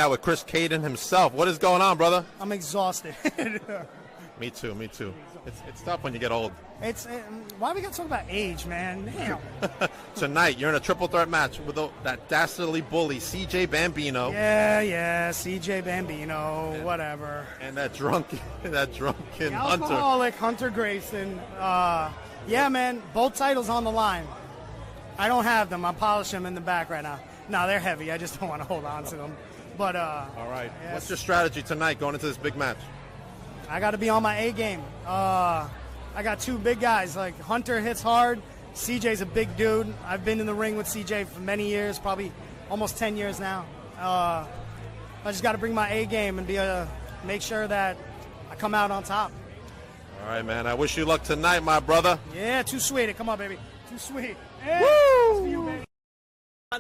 out with Chris Caden himself. What is going on, brother? I'm exhausted. Me too. It's tough when you get old. Why we got to talk about age, man? Damn. Tonight, you're in a triple threat match with that dastardly bully, CJ Bambino. Yeah, CJ Bambino, whatever. And that drunken The Hunter. alcoholic Hunter Grayson. Yeah, man, both titles on the line. I don't have them. I polish them in the back right now. No, they're heavy. I just don't want to hold on to them. But all right. Yes. What's your strategy tonight going into this big match? I got to be on my A game. I got two big guys. Like Hunter hits hard. CJ's a big dude. I've been in the ring with CJ for many years, probably almost 10 years now. I just got to bring my A game and make sure that I come out on top. All right, man. I wish you luck tonight, my brother. Yeah, too sweet. Come on, baby. Too sweet. Hey, Woo! that's for you, baby.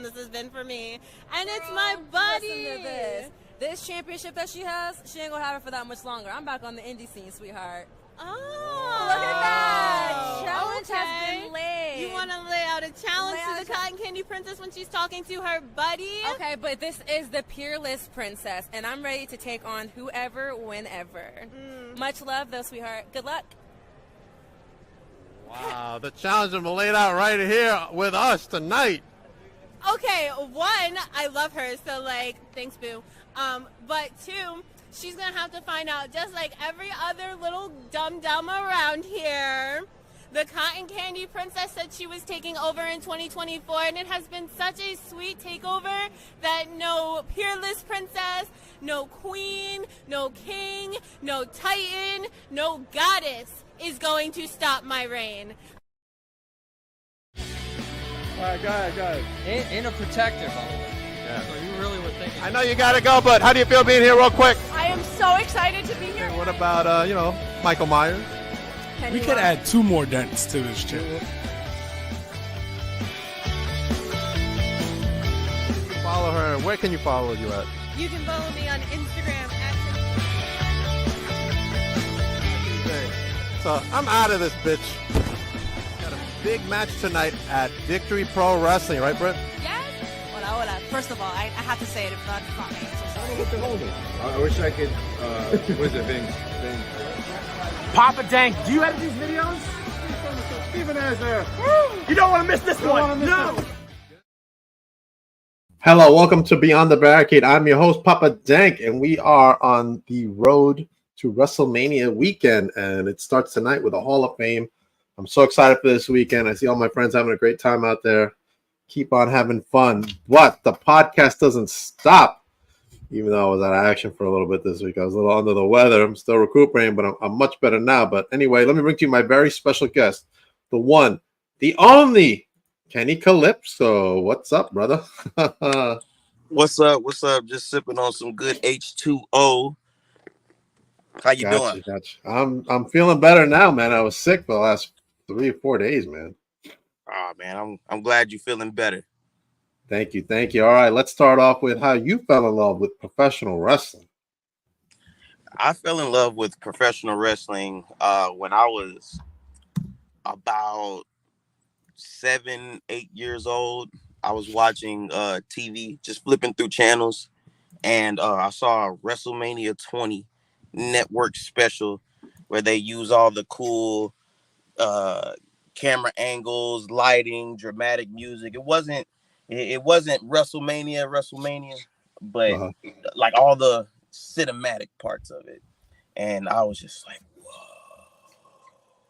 This has been for me, and it's my buddy. Listen to this championship that she has, she ain't gonna have it for that much longer. I'm back on the indie scene, sweetheart. Oh, Look at that! Challenge has been laid. You want to lay out a challenge to the Cotton Candy Princess when she's talking to her buddy? Okay, but this is the Peerless Princess, and I'm ready to take on whoever, whenever. Much love, though, sweetheart. Good luck. Wow, the challenge is laid out right here with us tonight. Okay, one, I love her, so thanks, boo. But two, she's gonna have to find out, just like every other little dum-dum around here, the Cotton Candy Princess said she was taking over in 2024, and it has been such a sweet takeover that no Peerless Princess, no Queen, no King, no Titan, no Goddess is going to stop my reign. All right, go ahead. Ain't a protector, by the way. Yeah. So you really were thinking. I know you got to go, but how do you feel being here real quick? I am so excited to be here. What about, Michael Myers? We could add 2 more dents to this chip. Follow her. Where can you follow you at? You can follow me on Instagram So I'm out of this bitch. Got a big match tonight at Victory Pro Wrestling, right, Britt? Yes? Hola. First of all, I have to say it if not from me. I wish I could, what is it, Ving? Papa Dank, do you edit these videos? Steven is there. You don't want to miss this one. No. Hello, welcome to Beyond the Barricade. I'm your host, Papa Dank, and we are on the road to WrestleMania weekend, and it starts tonight with a Hall of Fame. I'm so excited for this weekend. I see all my friends having a great time out there. Keep on having fun. But the podcast doesn't stop. Even though I was out of action for a little bit this week. I was a little under the weather. I'm still recuperating, but I'm much better now. But anyway, let me bring to you my very special guest, the one, the only, Kenny Kalypso. What's up, brother? What's up? Just sipping on some good H2O. How you doing? Gotcha. I'm feeling better now, man. I was sick for the last 3 or 4 days, man. Oh man, I'm glad you're feeling better. Thank you. All right, let's start off with how you fell in love with professional wrestling. I fell in love with professional wrestling when I was about 7, 8 years old. I was watching TV, just flipping through channels, and I saw a WrestleMania 20 network special where they use all the cool camera angles, lighting, dramatic music. It wasn't WrestleMania, but like all the cinematic parts of it. And I was just like, whoa.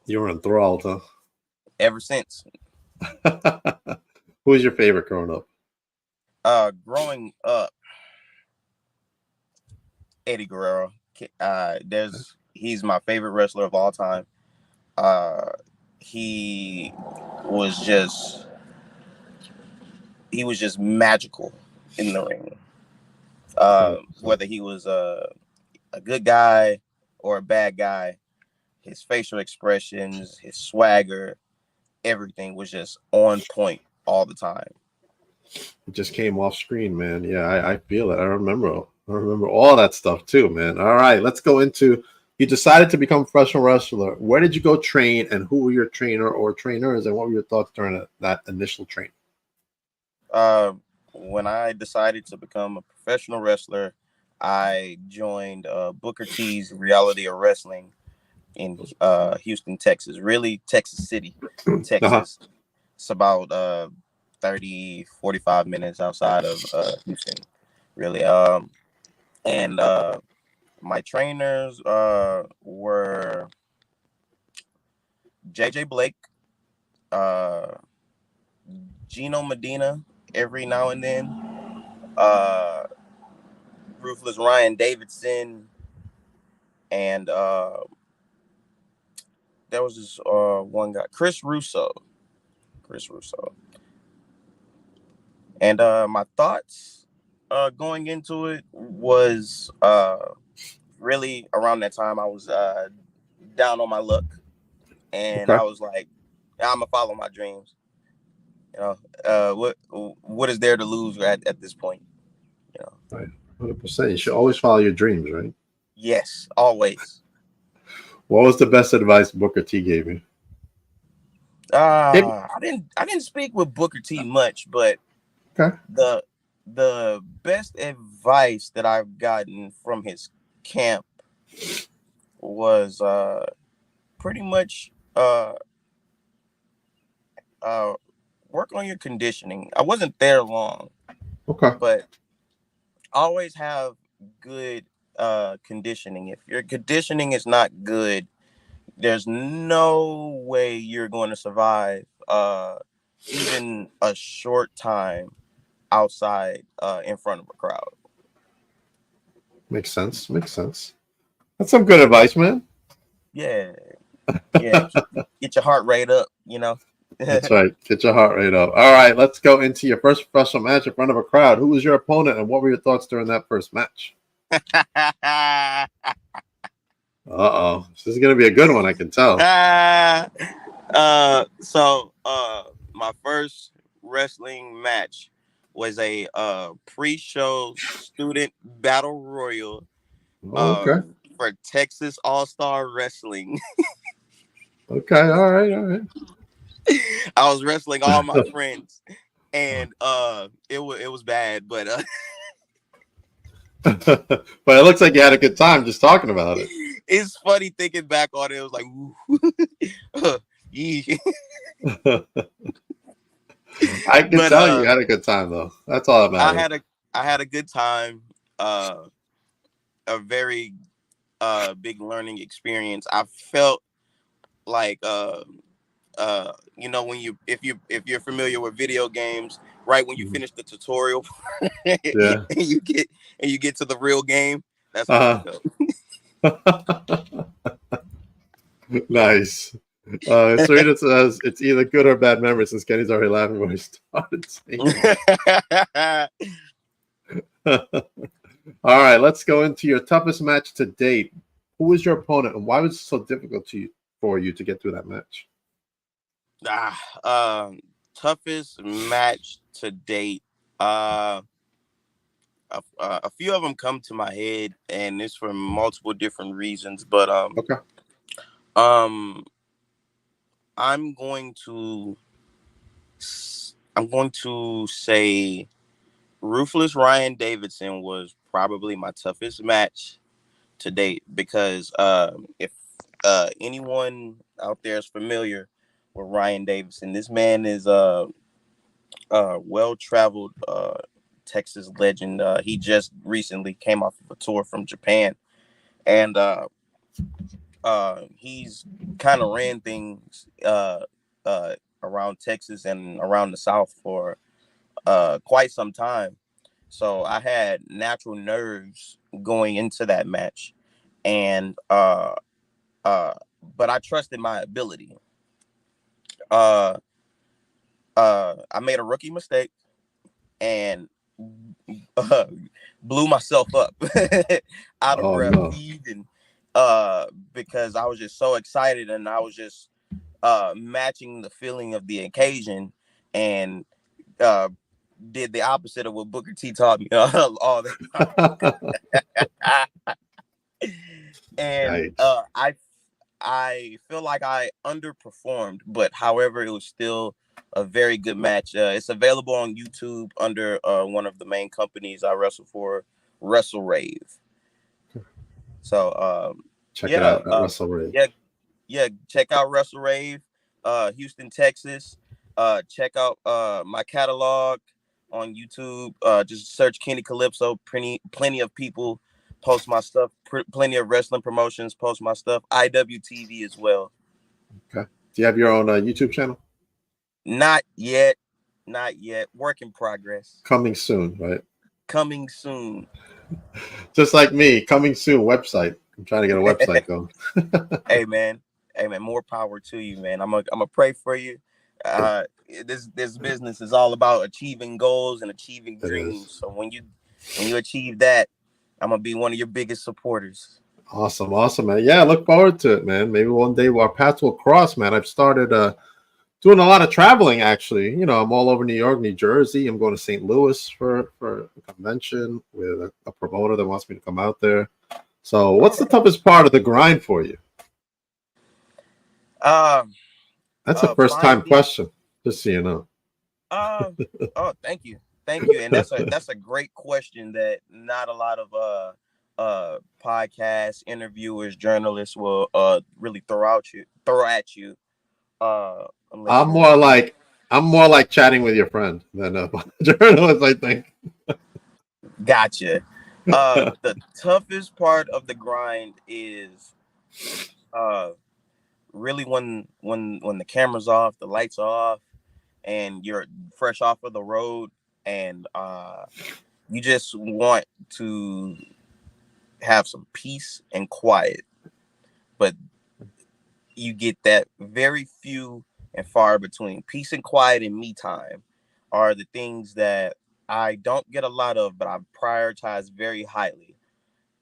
You were enthralled, huh? Ever since. Who was your favorite growing up? Growing up, Eddie Guerrero. He's my favorite wrestler of all time. He was just magical in the ring. Whether he was a good guy or a bad guy, his facial expressions, his swagger, everything was just on point all the time. It just came off screen, man. Yeah, I feel it. I remember all that stuff too, man. All right, let's go into, you decided to become a professional wrestler. Where did you go train, and who were your trainer or trainers, and what were your thoughts during that initial training? When I decided to become a professional wrestler, I joined Booker T's Reality of Wrestling in Houston, Texas. Really, Texas City, Uh-huh. Texas. It's about 30, 45 minutes outside of Houston, really. And my trainers were JJ Blake, uh, Gino Medina every now and then, uh, Ruthless Ryan Davidson, and there was this one guy, Chris Russo. And my thoughts going into it was really around that time I was down on my luck, and Okay. I was like, I'm gonna follow my dreams. You know, what is there to lose at this point? You know, Right. 100%. You should always follow your dreams, right? yes, always. What was the best advice Booker T gave you? I didn't speak with Booker T much, but Okay. the best advice that I've gotten from his camp was pretty much work on your conditioning. I wasn't there long, Okay. but always have good conditioning. If your conditioning is not good, there's no way you're going to survive even a short time outside in front of a crowd. Makes sense. Makes sense. That's some good advice, man. Yeah. Get your heart rate up, you know. That's right. Get your heart rate up. All right, let's go into your first professional match in front of a crowd. Who was your opponent, and what were your thoughts during that first match? Uh-oh. This is going to be a good one, I can tell. So my first wrestling match was a pre-show student battle royal Okay. for Texas All-Star Wrestling. Okay. All right. All right. I was wrestling all my friends, and it was bad, but But it looks like you had a good time just talking about it. it's funny thinking back on it. It was like, yeah. I can tell you had a good time though. That's all that matters. I had a good time. A very big learning experience. I felt like you know, when if you're familiar with video games, right when you finish the tutorial and Yeah. you get to the real game, that's what I Uh-huh. felt. Nice. Serena says it's either good or bad memory since Kenny's already laughing when he started saying it. All right, let's go into your toughest match to date. Who was your opponent, and why was it so difficult for you to get through that match? Toughest match to date. A few of them come to my head, and it's for multiple different reasons. But Okay. I'm going to say Ruthless Ryan Davidson was probably my toughest match to date because if anyone out there is familiar with Ryan Davidson, this man is well-traveled Texas legend. He just recently came off of a tour from Japan, and he's kind of ran things around Texas and around the South for quite some time. So I had natural nerves going into that match, and but I trusted my ability. I made a rookie mistake and blew myself up out of breath, No. even because I was just so excited and I was just matching the feeling of the occasion and did the opposite of what Booker T taught me all the time. And I feel like I underperformed, but however, it was still a very good match. It's available on YouTube under one of the main companies I wrestle for, Wrestle Rave. So Check it out at Wrestle Rave. Yeah, check out Wrestle Rave, Houston, Texas. Check out my catalog on YouTube. Just search Kenny Kalypso. Plenty of people post my stuff. Plenty of wrestling promotions post my stuff. IWTV as well. Okay. Do you have your own YouTube channel? Not yet. Work in progress. Coming soon, right? Coming soon. Just like me, coming soon website. I'm trying to get a website going. Hey man, more power to you, man. I'm a pray for you. This business is all about achieving goals and achieving dreams. So when you achieve that, I'm gonna be one of your biggest supporters. Awesome, man. Yeah, I look forward to it, man. Maybe one day our paths will cross, man. I've started doing a lot of traveling, actually. You know, I'm all over New York, New Jersey. I'm going to St. Louis for a convention with a promoter that wants me to come out there. So what's the toughest part of the grind for you? That's a first time question, just so you know. Oh, thank you. And that's a great question that not a lot of podcast interviewers, journalists will really throw at you. I'm more like chatting with your friend than a journalist, I think. Gotcha. The toughest part of the grind is really when the camera's off, the lights are off, and you're fresh off of the road, and you just want to have some peace and quiet, but you get that very few and far between. Peace and quiet and me time are the things that I don't get a lot of, but I prioritize very highly.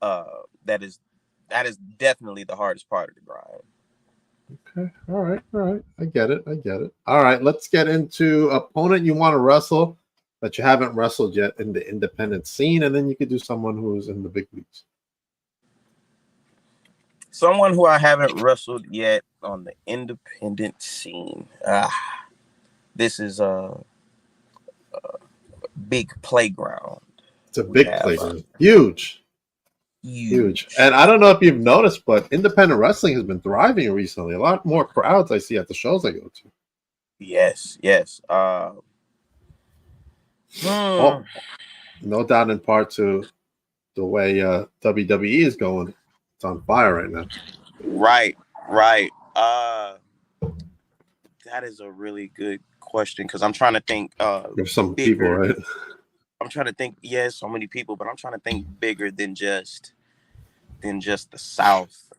That is definitely the hardest part of the grind. Okay. All right. I get it. All right. Let's get into opponent you want to wrestle that you haven't wrestled yet in the independent scene, and then you could do someone who's in the big leagues. Someone who I haven't wrestled yet on the independent scene. This is a big playground. It's a big playground. Huge. And I don't know if you've noticed, but independent wrestling has been thriving recently. A lot more crowds I see at the shows I go to. Yes. No doubt in part to the way WWE is going. It's on fire right now. Right. That is a really good question, because I'm trying to think. There's some people, right? I'm trying to think. Yes, so many people, but I'm trying to think bigger than just the South.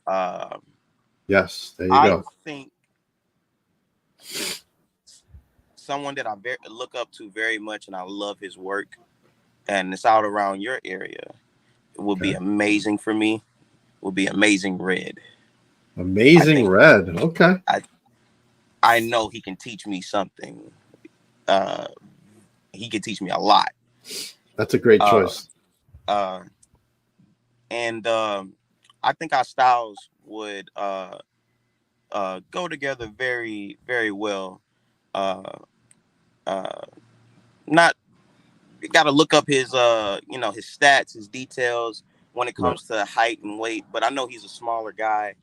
Yes, there you go. I think someone that I look up to very much, and I love his work, and it's out around your area, it would be amazing for me. Would be Amazing Red. Amazing Red. Okay. I know he can teach me something. He can teach me a lot. That's a great choice. And I think our styles would go together very, very well. Not you got to look up his his stats, his details when it comes to height and weight. But I know he's a smaller guy,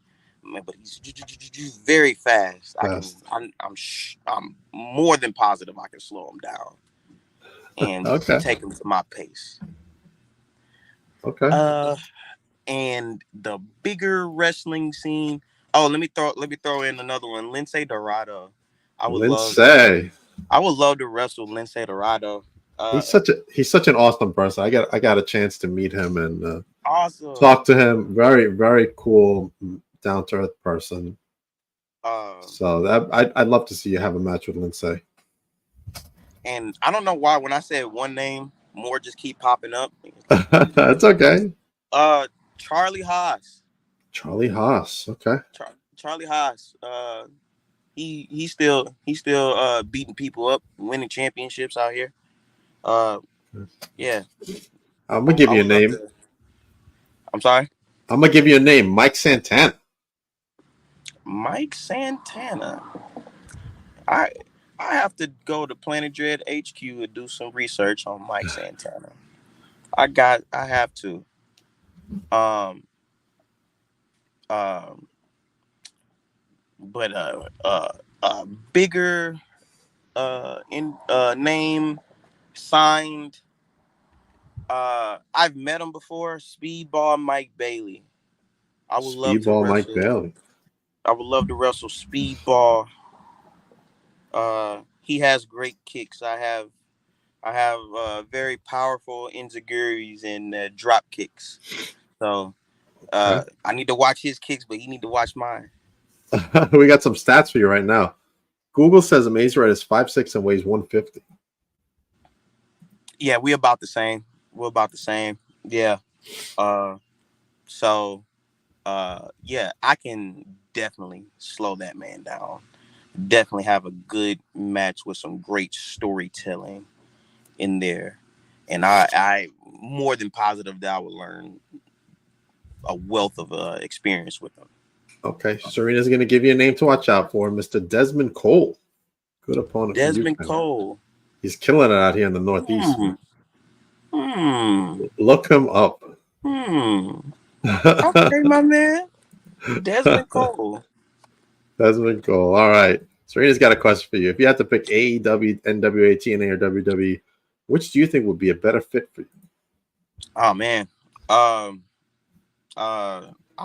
but he's very fast. I'm more than positive I can slow him down and take him to my pace. Okay. And the bigger wrestling scene. Oh, let me throw in another one. Lince Dorado. I would love to wrestle Lince Dorado. He's such an awesome person. I got a chance to meet him and awesome. Talk to him. Very, very cool, down to earth person. So I'd love to see you have a match with Lince. And I don't know why when I said one name, more just keep popping up. That's okay. Charlie Haas. Charlie Haas. Okay. Charlie Haas. He's still beating people up, winning championships out here. Yeah. I'm gonna give you a name. I'm sorry. I'm gonna give you a name. Mike Santana. Mike Santana. I have to go to Planet Dread HQ and do some research on Mike Santana. I have to. Um, um, but bigger in name signed. I've met him before. Speedball Mike Bailey. I would love to Speedball Mike wrestle. Bailey. I would love to wrestle Speedball. He has great kicks. I have very powerful enziguris and drop kicks. So Okay. I need to watch his kicks, but he need to watch mine. We got some stats for you right now. Google says Amazing Red is 5'6" and weighs 150. Yeah, we about the same. We're about the same. Yeah. So yeah, I can definitely slow that man down. Definitely have a good match with some great storytelling in there. And I more than positive that I would learn a wealth of experience with them. Okay, Serena's going to give you a name to watch out for, Mr. Desmond Cole. Good opponent for you. Desmond Cole. He's killing it out here in the Northeast. Hmm. Look him up. Okay, my man. Desmond Cole. Desmond Cole. All right. Serena's got a question for you. If you had to pick AEW, NWA, TNA, or WWE, which do you think would be a better fit for you? Oh man. I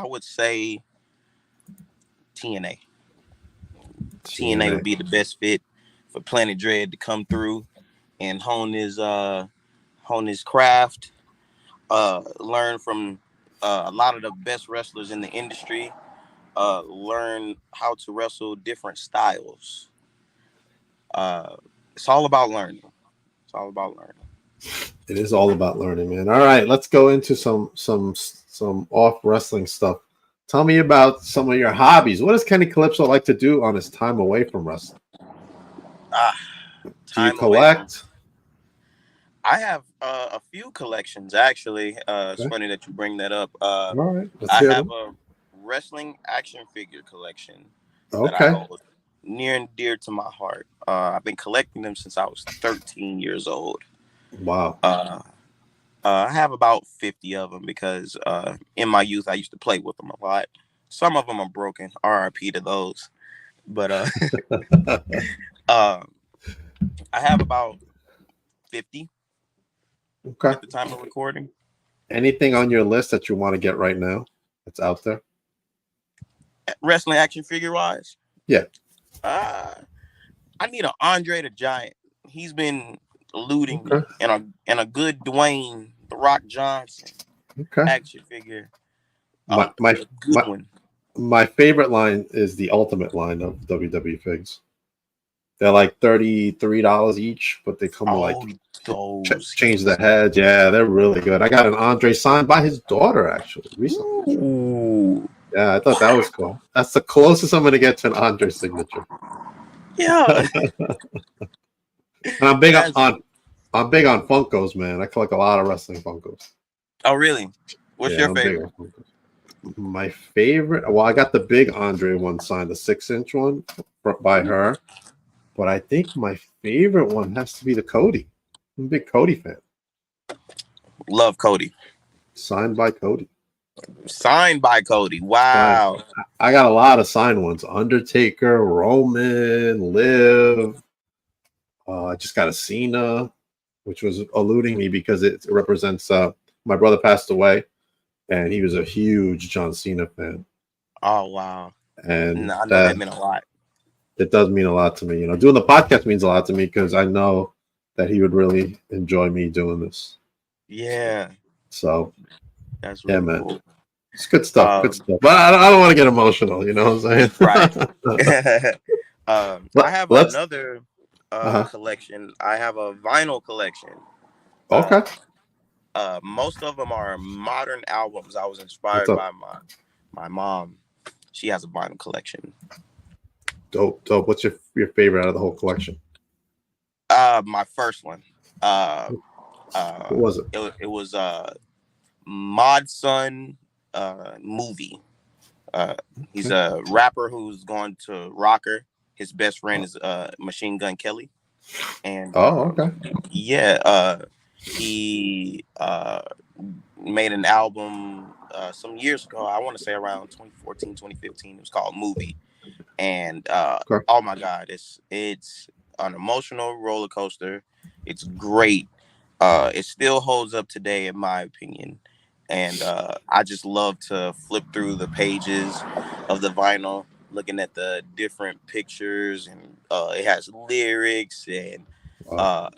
would say TNA. TNA would be the best fit for Planet Dread to come through and hone his craft, learn from a lot of the best wrestlers in the industry, learn how to wrestle different styles. It's all about learning. It's all about learning. It is all about learning, man. All right, let's go into some off wrestling stuff. Tell me about some of your hobbies. What does Kenny Kalypso like to do on his time away from wrestling? Do you collect? I have a few collections actually. It's funny that you bring that up. All right, I have a wrestling action figure collection that I hold near and dear to my heart. I've been collecting them since I was 13 years old. Wow. I have about 50 of them because in my youth I used to play with them a lot. Some of them are broken. RIP to those. But I have about 50 at the time of recording. Anything on your list that you want to get right now that's out there? Wrestling action figure wise? Yeah. I need an Andre the Giant. He's been eluding me. And a good Dwayne The Rock Johnson action figure. My favorite line is the Ultimate line of WWE figs. They're like $33 each, but they come change the head. Yeah, they're really good. I got an Andre signed by his daughter actually recently. Ooh. Yeah, I thought that was cool. That's the closest I'm gonna get to an Andre signature. Yeah. And I'm big on Funkos, man. I collect a lot of wrestling Funkos. Oh, really? What's your favorite? My favorite? Well, I got the big Andre one signed, the 6-inch one by her. But I think my favorite one has to be the Cody. I'm a big Cody fan. Love Cody. Signed by Cody. Signed by Cody. Wow. I got a lot of signed ones. Undertaker, Roman, Liv. I just got a Cena, which was eluding me because it represents my brother passed away, and he was a huge John Cena fan. Oh, wow. And I know that meant a lot. It does mean a lot to me. You know, doing the podcast means a lot to me because I know that he would really enjoy me doing this. Yeah. So, that's really man. Cool. It's good stuff. Good stuff. But I don't want to get emotional. You know what I'm saying? Right. I have another collection. I have a vinyl collection. Okay. Most of them are modern albums. I was inspired by my mom. She has a vinyl collection. Dope. What's your favorite out of the whole collection? My first one. What was it? It was Mod Son movie. He's a rapper who's going to Rocker. His best friend is Machine Gun Kelly. And okay. Yeah. He made an album some years ago. I want to say around 2014, 2015. It was called Movie. And Okay. oh my God, it's an emotional roller coaster. It's great. It still holds up today, in my opinion. And I just love to flip through the pages of the vinyl, looking at the different pictures, and it has lyrics. And Wow.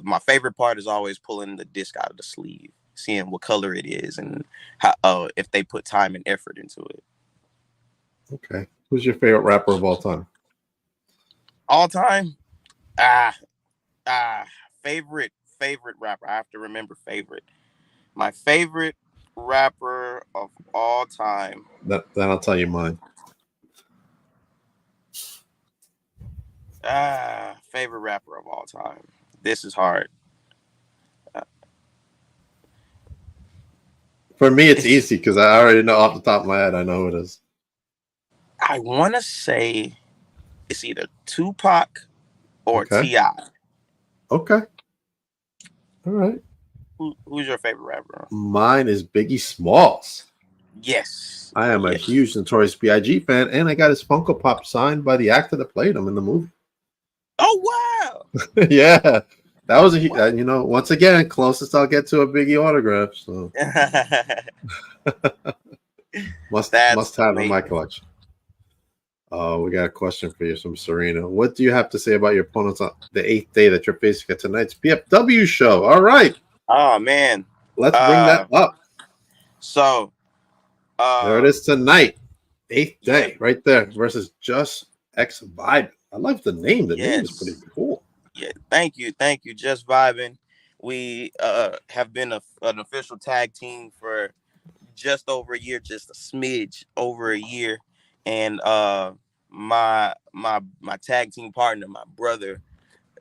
my favorite part is always pulling the disc out of the sleeve, seeing what color it is, and how if they put time and effort into it. Okay. Who's your favorite rapper of all time? All time, ah, ah, favorite rapper. I have to remember favorite. My favorite rapper of all time. Then I'll tell you mine. Favorite rapper of all time. This is hard. For me, it's easy because I already know off the top of my head. I know who it is. I want to say it's either Tupac or Okay. T.I. Okay. All right. Who's your favorite rapper? Mine is Biggie Smalls. Yes. I am a huge Notorious B.I.G. fan, and I got his Funko Pop signed by the actor that played him in the movie. Oh, wow. Yeah. That was once again, closest I'll get to a Biggie autograph. So must have in my collection. We got a question for you from Serena. What do you have to say about your opponents on the 8th day that you're facing at tonight's PFW show? All right. Oh, man. Let's bring that up. So there it is tonight. 8th day right there versus Just X Vibe. I love the name. The name is pretty cool. Yeah, thank you. Just Vibing. We have been an official tag team for just over a year, just a smidge over a year. And my tag team partner, my brother,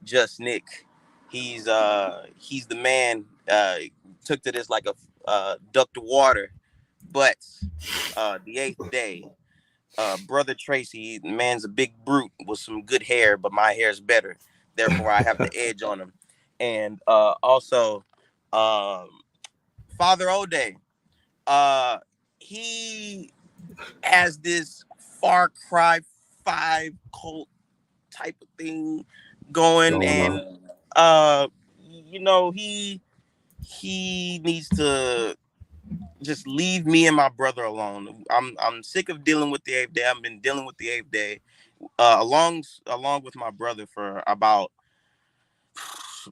Just Nick, he's the man. Took to this like a duck to water. But the 8th day, brother Tracy, the man's a big brute with some good hair, but my hair's better. Therefore, I have the edge on him. And also, Father O'Day, he has this Far Cry 5 cult type of thing going, and he needs to just leave me and my brother alone. I'm sick of dealing with the 8th day. I've been dealing with the 8th day along with my brother for about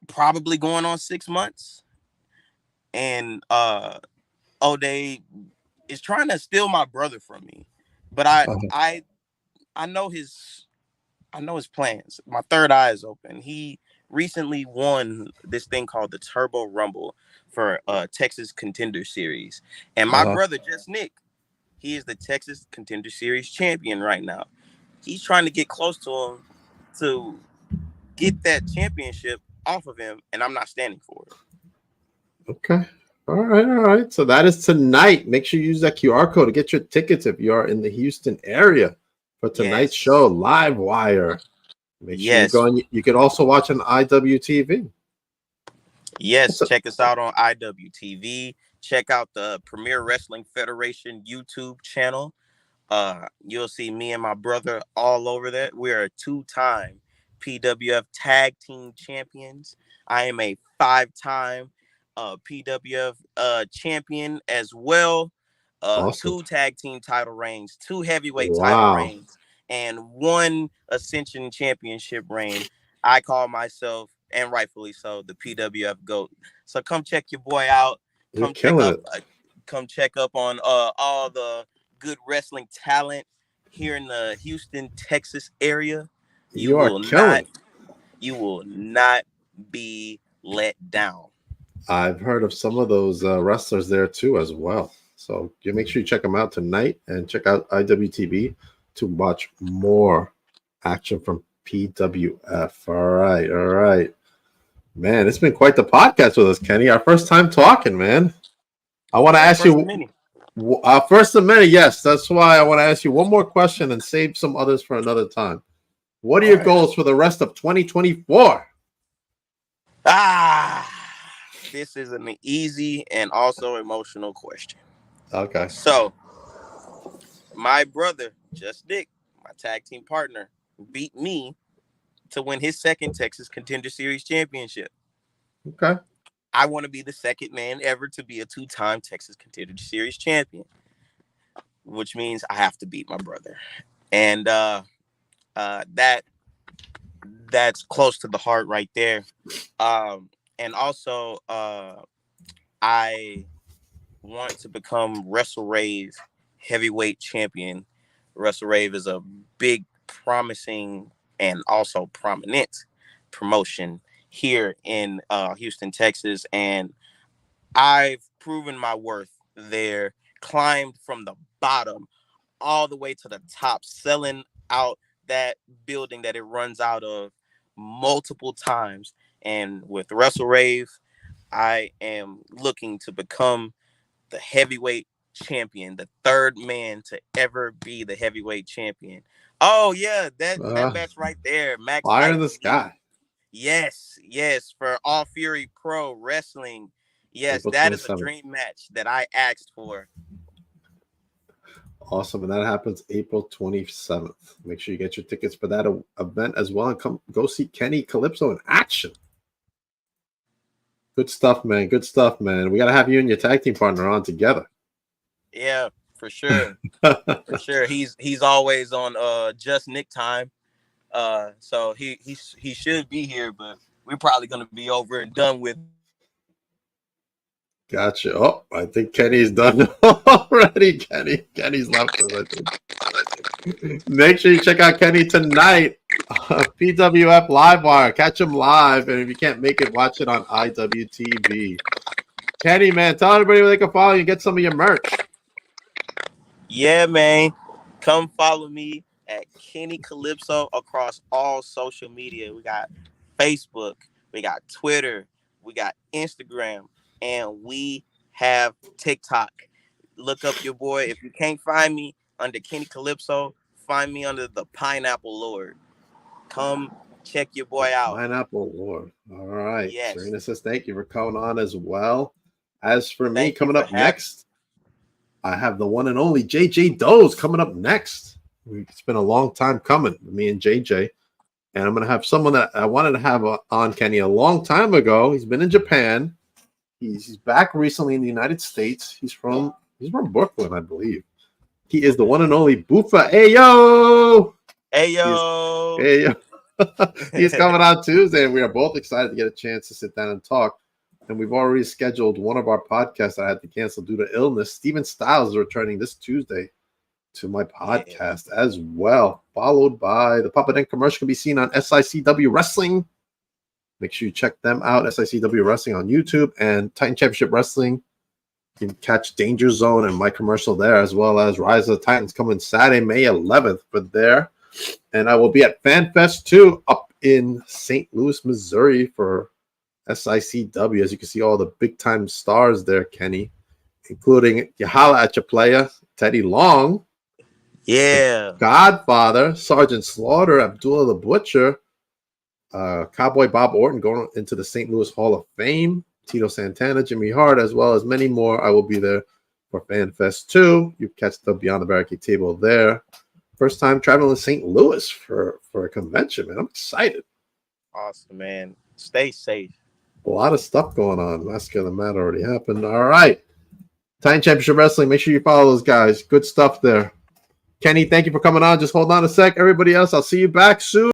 probably going on 6 months. And O'Day is trying to steal my brother from me. But I know his plans. My third eye is open. He recently won this thing called the Turbo Rumble for Texas Contender Series. And my brother, Just Nick, he is the Texas Contender Series champion right now. He's trying to get close to him to get that championship off of him, and I'm not standing for it. Okay. All right. So that is tonight. Make sure you use that QR code to get your tickets if you are in the Houston area for tonight's show, Live Wire. Make sure you go on. You can also watch on IWTV. Yes, check us out on IWTV. Check out the Premier Wrestling Federation YouTube channel. You'll see me and my brother all over that. We are 2-time PWF Tag Team Champions. I am a 5-time PWF champion as well. Awesome. 2 tag team title reigns, 2 heavyweight title reigns, and 1 Ascension Championship reign. I call myself, and rightfully so, the PWF GOAT. So come check your boy out. Come check up on all the good wrestling talent here in the Houston, Texas area. You will not be let down. I've heard of some of those wrestlers there too as well. So you make sure you check them out tonight and check out IWTV to watch more action from PWF. All right. Man, it's been quite the podcast with us, Kenny. Our first time talking, man. I want to ask you first of many. Yes, that's why I want to ask you one more question and save some others for another time. What are your goals for the rest of 2024? this is an easy and also emotional question. Okay. So, my brother, Just Nick, my tag team partner, beat me to win his second Texas Contender Series championship. Okay. I want to be the second man ever to be a 2-time Texas Contender Series champion, which means I have to beat my brother. And that's close to the heart right there. And also, I want to become Wrestle Rave heavyweight champion. Wrestle Rave is a big, promising, and also prominent promotion here in Houston, Texas. And I've proven my worth there, climbed from the bottom all the way to the top, selling out that building that it runs out of multiple times. And with Wrestle Rave, I am looking to become the heavyweight champion, the third man to ever be the heavyweight champion. Oh yeah, that match right there, Max Fire in the Tyson. sky. Yes, for All Fury Pro Wrestling. Yes, April that is a 27th. dream match that I asked for. Awesome. And that happens April 27th. Make sure you get your tickets for that event as well. And come go see Kenny Kalypso in action. Good stuff, man. Good stuff, man. We got to have you and your tag team partner on together. Yeah, for sure. For sure. He's always on Just Nick time. So he should be here, but we're probably gonna be over and done with. Gotcha. Oh, I think Kenny's done already. Kenny's left us, I think. Make sure you check out Kenny tonight. PWF Livewire. Catch him live. And if you can't make it, watch it on IWTV. Kenny, man, tell everybody where they can follow you and get some of your merch. Yeah, man. Come follow me at Kenny Kalypso across all social media. We got Facebook, we got Twitter, we got Instagram, and we have TikTok. Look up your boy. If you can't find me under Kenny Kalypso, find me under the Pineapple Lord. Come check your boy out. Pineapple Lord. All right. Yes. Serena says thank you for coming on as well. As for me, Thank you coming for up next, I have the one and only JJ Doze coming up next. It's been a long time coming, me and JJ. And I'm going to have someone that I wanted to have on Kenny a long time ago. He's been in Japan. He's back recently in the United States. He's from Brooklyn, I believe. He is the one and only Bufa. Hey, yo! Hey, yo! Hey, yo. He's coming out Tuesday, and we are both excited to get a chance to sit down and talk. And we've already scheduled one of our podcasts that I had to cancel due to illness. Steven Styles is returning this Tuesday to my podcast as well, followed by the Papa Den commercial can be seen on SICW Wrestling. Make sure you check them out, SICW Wrestling on YouTube, and Titan Championship Wrestling. You can catch Danger Zone and my commercial there, as well as Rise of the Titans coming Saturday, May 11th for there. And I will be at FanFest 2 up in St. Louis, Missouri for SICW. As you can see, all the big-time stars there, Kenny, including Yahala at your player, Teddy Long, Godfather, Sergeant Slaughter, Abdullah the Butcher, Cowboy Bob Orton going into the St. Louis Hall of Fame, Tito Santana, Jimmy Hart, as well as many more. I will be there for FanFest 2. You catch the Beyond the Barricade table there. First time traveling to St. Louis for a convention, man. I'm excited. Awesome, man. Stay safe. A lot of stuff going on. Massacre of the Mat already happened. All right. Titan Championship Wrestling. Make sure you follow those guys. Good stuff there. Kenny, thank you for coming on. Just hold on a sec. Everybody else, I'll see you back soon.